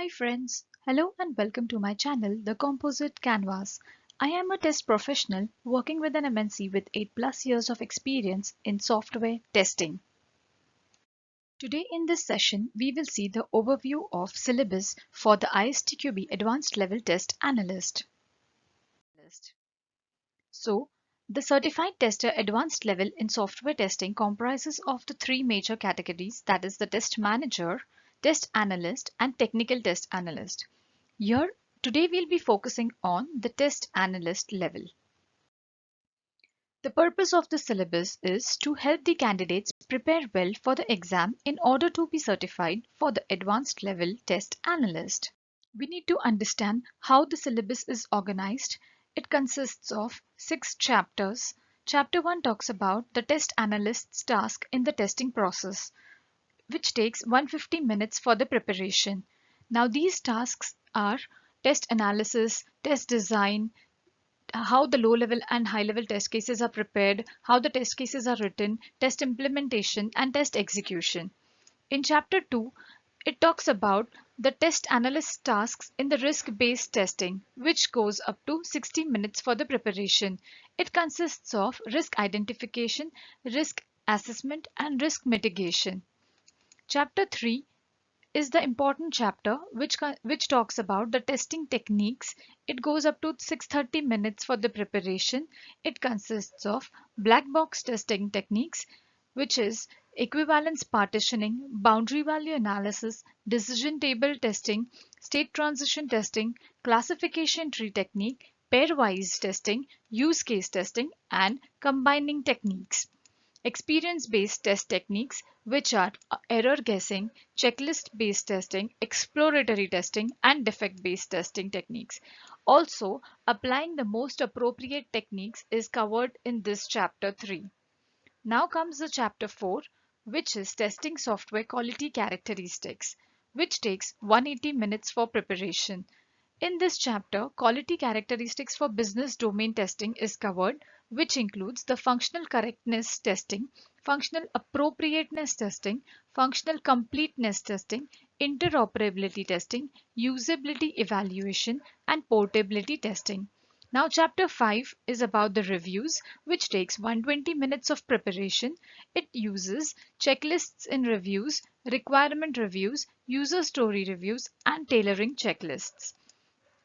Hi friends, hello and welcome to my channel, The Composite Canvas. I am a test professional working with an MNC with 8+ years of experience in software testing. Today in this session, we will see the overview of syllabus for the ISTQB Advanced Level Test Analyst. So, the Certified Tester Advanced Level in Software Testing comprises of the three major categories, that is the Test Manager, Test Analyst and Technical Test Analyst. Here, today we'll be focusing on the Test Analyst level. The purpose of the syllabus is to help the candidates prepare well for the exam in order to be certified for the Advanced Level Test Analyst. We need to understand how the syllabus is organized. It consists of 6 chapters. Chapter 1 talks about the test analyst's task in the testing process, which takes 150 minutes for the preparation. Now these tasks are test analysis, test design, how the low-level and high-level test cases are prepared, how the test cases are written, test implementation, and test execution. In Chapter 2, it talks about the test analyst tasks in the risk-based testing, which goes up to 60 minutes for the preparation. It consists of risk identification, risk assessment, and risk mitigation. Chapter 3 is the important chapter which talks about the testing techniques. It goes up to 630 minutes for the preparation. It consists of black box testing techniques, which is equivalence partitioning, boundary value analysis, decision table testing, state transition testing, classification tree technique, pairwise testing, use case testing, and combining techniques. Experience-based test techniques, which are error guessing, checklist-based testing, exploratory testing, and defect-based testing techniques. Also, applying the most appropriate techniques is covered in this chapter 3. Now comes the chapter 4, which is testing software quality characteristics, which takes 180 minutes for preparation. In this chapter, quality characteristics for business domain testing is covered, which includes the functional correctness testing, functional appropriateness testing, functional completeness testing, interoperability testing, usability evaluation, and portability testing. Now, chapter 5 is about the reviews, which takes 120 minutes of preparation. It uses checklists in reviews, requirement reviews, user story reviews, and tailoring checklists.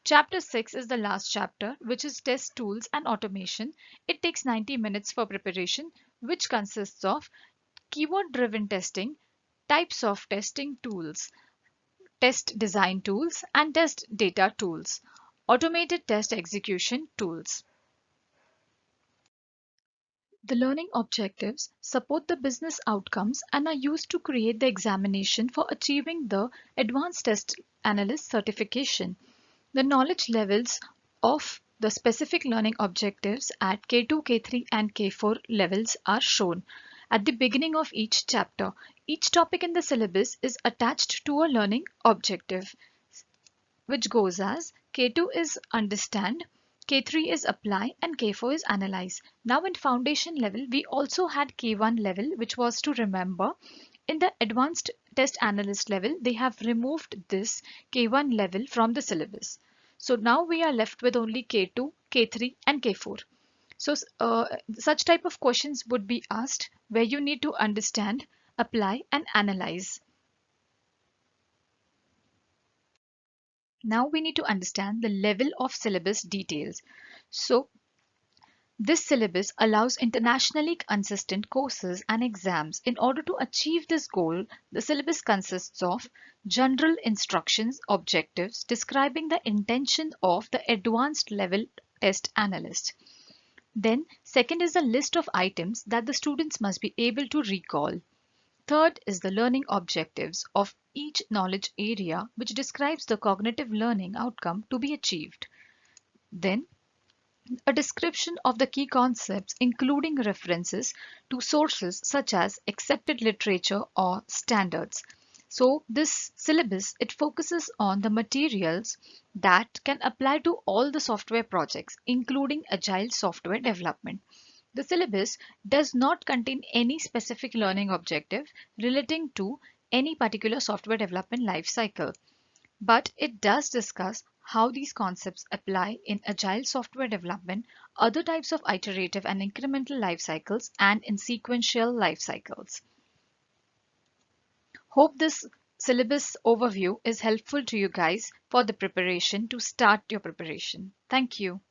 Chapter 6 is the last chapter, which is test tools and automation. It takes 90 minutes for preparation, which consists of keyword-driven testing, types of testing tools, test design tools, and test data tools, automated test execution tools. The learning objectives support the business outcomes and are used to create the examination for achieving the Advanced Test Analyst certification. The knowledge levels of the specific learning objectives at K2, K3 and K4 levels are shown. At the beginning of each chapter, each topic in the syllabus is attached to a learning objective, which goes as K2 is understand, K3 is apply and K4 is analyze. Now in foundation level, we also had K1 level, which was to remember. In the advanced test analyst level, they have removed this K1 level from the syllabus. So now we are left with only K2, K3 and K4. So such type of questions would be asked where you need to understand, apply and analyze. Now we need to understand the level of syllabus details. So this syllabus allows internationally consistent courses and exams. In order to achieve this goal, the syllabus consists of general instructions, objectives describing the intention of the advanced level test analyst. Then, second is a list of items that the students must be able to recall. Third is the learning objectives of each knowledge area, which describes the cognitive learning outcome to be achieved. Then, a description of the key concepts, including references to sources such as accepted literature or standards. So this syllabus, it focuses on the materials that can apply to all the software projects, including agile software development. The syllabus does not contain any specific learning objective relating to any particular software development life cycle. But it does discuss how these concepts apply in agile software development, other types of iterative and incremental life cycles, and in sequential life cycles. Hope this syllabus overview is helpful to you guys for the preparation to start your preparation. Thank you.